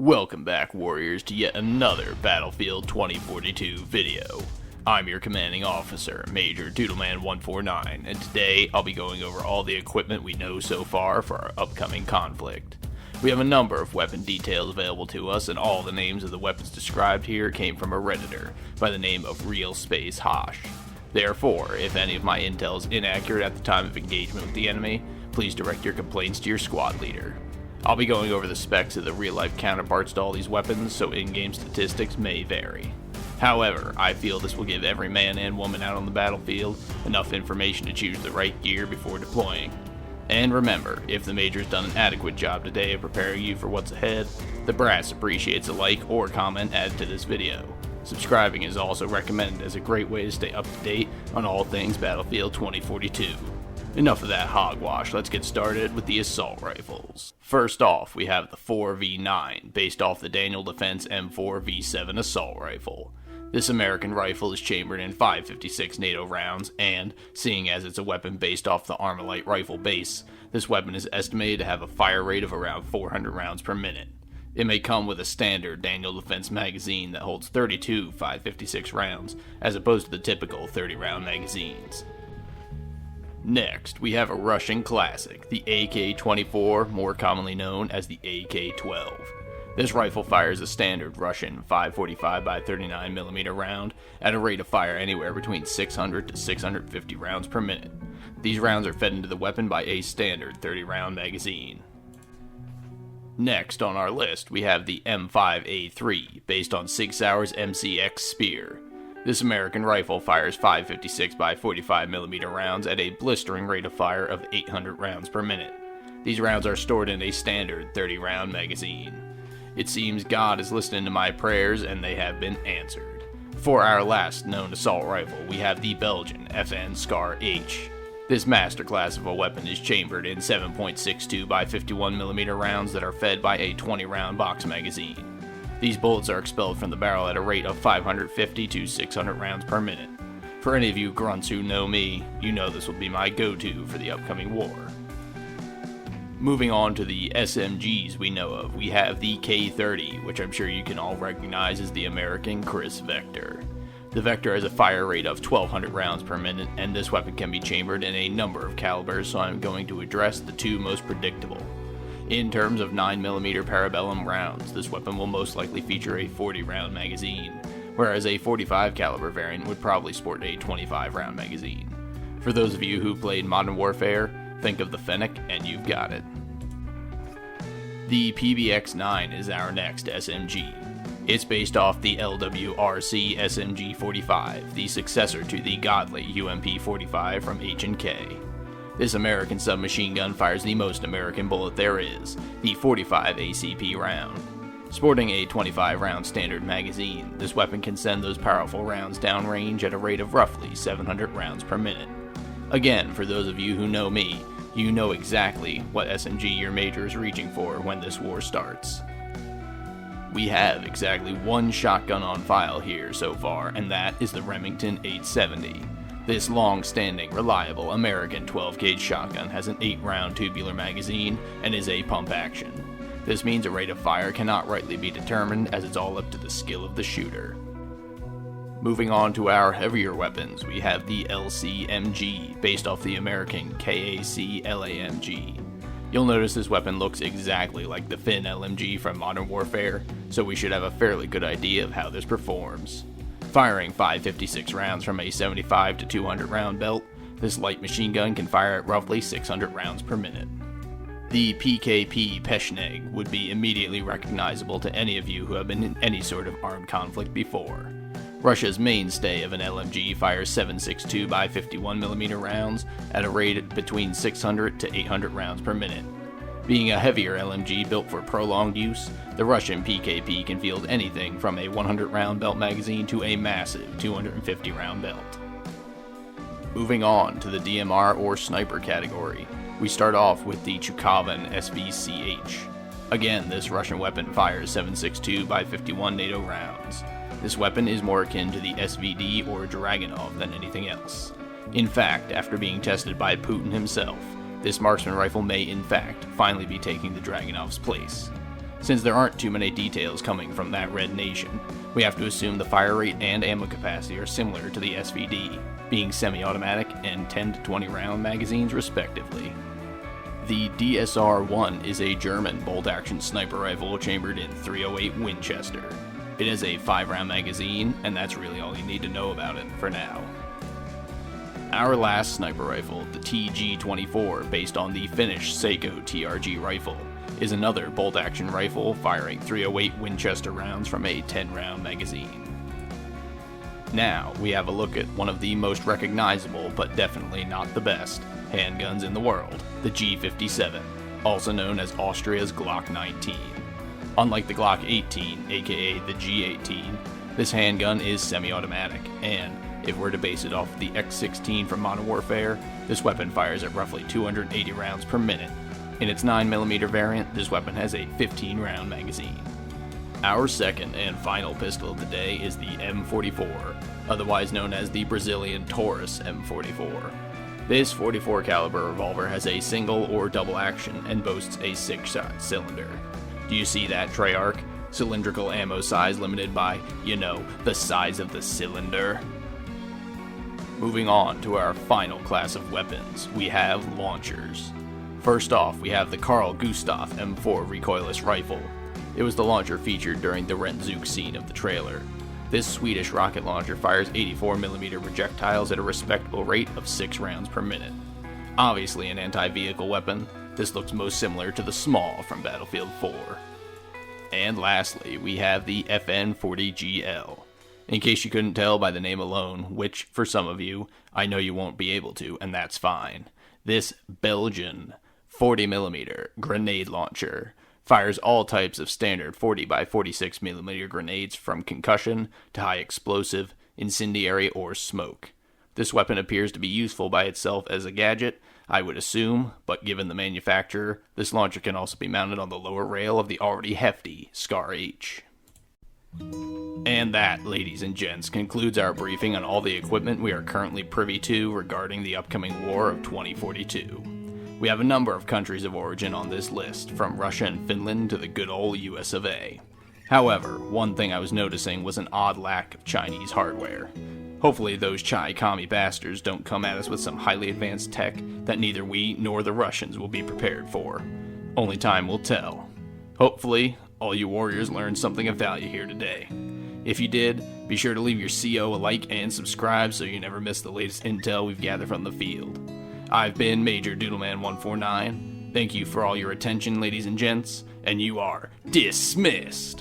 Welcome back, Warriors, to yet another Battlefield 2042 video. I'm your commanding officer, Major Doodleman149, and today I'll be going over all the equipment we know so far for our upcoming conflict. We have a number of weapon details available to us, and all the names of the weapons described here came from a Redditor by the name of TheRealSpaceHosh. Therefore, if any of my intel is inaccurate at the time of engagement with the enemy, please direct your complaints to your squad leader. I'll be going over the specs of the real-life counterparts to all these weapons, so in-game statistics may vary. However, I feel this will give every man and woman out on the battlefield enough information to choose the right gear before deploying. And remember, if the Major's done an adequate job today of preparing you for what's ahead, the brass appreciates a like or comment added to this video. Subscribing is also recommended as a great way to stay up to date on all things Battlefield 2042. Enough of that hogwash, let's get started with the assault rifles. First off, we have the 4V9, based off the Daniel Defense M4V7 assault rifle. This American rifle is chambered in 5.56 NATO rounds, and, seeing as it's a weapon based off the Armalite rifle base, this weapon is estimated to have a fire rate of around 400 rounds per minute. It may come with a standard Daniel Defense magazine that holds 32 5.56 rounds, as opposed to the typical 30-round magazines. Next, we have a Russian classic, the AK-24, more commonly known as the AK-12. This rifle fires a standard Russian 5.45 by 39mm round at a rate of fire anywhere between 600 to 650 rounds per minute. These rounds are fed into the weapon by a standard 30-round magazine. Next on our list, we have the M5A3, based on Sig Sauer's MCX Spear. This American rifle fires 5.56 by 45mm rounds at a blistering rate of fire of 800 rounds per minute. These rounds are stored in a standard 30-round magazine. It seems God is listening to my prayers, and they have been answered. For our last known assault rifle, we have the Belgian FN Scar H. This masterclass of a weapon is chambered in 7.62 by 51mm rounds that are fed by a 20-round box magazine. These bullets are expelled from the barrel at a rate of 550 to 600 rounds per minute. For any of you grunts who know me, you know this will be my go-to for the upcoming war. Moving on to the SMGs we know of, we have the K30, which I'm sure you can all recognize as the American Chris Vector. The Vector has a fire rate of 1200 rounds per minute, and this weapon can be chambered in a number of calibers, so I'm going to address the two most predictable. In terms of 9mm parabellum rounds, this weapon will most likely feature a 40-round magazine, whereas a 45 caliber variant would probably sport a 25-round magazine. For those of you who played Modern Warfare, think of the Fennec and you've got it. The PBX-9 is our next SMG. It's based off the LWRC SMG-45, the successor to the godly UMP-45 from H&K. This American submachine gun fires the most American bullet there is, the 45 ACP round. Sporting a 25-round standard magazine, this weapon can send those powerful rounds downrange at a rate of roughly 700 rounds per minute. Again, for those of you who know me, you know exactly what SMG your Major is reaching for when this war starts. We have exactly one shotgun on file here so far, and that is the Remington 870. This long-standing, reliable American 12-gauge shotgun has an 8-round tubular magazine and is a pump action. This means a rate of fire cannot rightly be determined, as it's all up to the skill of the shooter. Moving on to our heavier weapons, we have the LCMG, based off the American KAC LAMG. You'll notice this weapon looks exactly like the Finn LMG from Modern Warfare, so we should have a fairly good idea of how this performs. Firing 5.56 rounds from a 75 to 200 round belt, this light machine gun can fire at roughly 600 rounds per minute. The PKP Peshmerga would be immediately recognizable to any of you who have been in any sort of armed conflict before. Russia's mainstay of an LMG fires 7.62 by 51mm rounds at a rate between 600 to 800 rounds per minute. Being a heavier LMG built for prolonged use, the Russian PKP can field anything from a 100-round belt magazine to a massive 250-round belt. Moving on to the DMR or sniper category, we start off with the Chukovin SVCH. Again, this Russian weapon fires 7.62 by 51 NATO rounds. This weapon is more akin to the SVD or Dragunov than anything else. In fact, after being tested by Putin himself, this marksman rifle may in fact finally be taking the Dragunov's place. Since there aren't too many details coming from that red nation, we have to assume the fire rate and ammo capacity are similar to the SVD, being semi-automatic and 10 to 20 round magazines respectively. The DSR-1 is a German bolt-action sniper rifle chambered in .308 Winchester. It has a 5-round magazine, and that's really all you need to know about it for now. Our last sniper rifle, the TG-24, based on the Finnish Seiko TRG rifle, is another bolt-action rifle firing .308 Winchester rounds from a 10-round magazine. Now, we have a look at one of the most recognizable, but definitely not the best, handguns in the world, the G57, also known as Austria's Glock 19. Unlike the Glock 18, aka the G18, this handgun is semi-automatic, and if we're to base it off the X16 from Modern Warfare, this weapon fires at roughly 280 rounds per minute. In its 9mm variant, this weapon has a 15-round magazine. Our second and final pistol of the day is the M44, otherwise known as the Brazilian Taurus M44. This .44 caliber revolver has a single or double action and boasts a 6-shot cylinder. Do you see that, Treyarch? Cylindrical ammo size limited by, the size of the cylinder. Moving on to our final class of weapons, we have launchers. First off, we have the Carl Gustaf M4 recoilless rifle. It was the launcher featured during the Rentzook scene of the trailer. This Swedish rocket launcher fires 84mm projectiles at a respectable rate of 6 rounds per minute. Obviously an anti-vehicle weapon, this looks most similar to the Small from Battlefield 4. And lastly, we have the FN40GL. In case you couldn't tell by the name alone, which, for some of you, I know you won't be able to, and that's fine. This Belgian 40mm grenade launcher fires all types of standard 40 by 46mm grenades from concussion to high explosive, incendiary, or smoke. This weapon appears to be useful by itself as a gadget, I would assume, but given the manufacturer, this launcher can also be mounted on the lower rail of the already hefty Scar H. And that, ladies and gents, concludes our briefing on all the equipment we are currently privy to regarding the upcoming war of 2042. We have a number of countries of origin on this list, from Russia and Finland to the good old US of A. However, one thing I was noticing was an odd lack of Chinese hardware. Hopefully those Chi-commie bastards don't come at us with some highly advanced tech that neither we nor the Russians will be prepared for. Only time will tell. Hopefully, all you warriors learned something of value here today. If you did, be sure to leave your CO a like and subscribe so you never miss the latest intel we've gathered from the field. I've been Major Doodleman149. Thank you for all your attention, ladies and gents, and you are dismissed!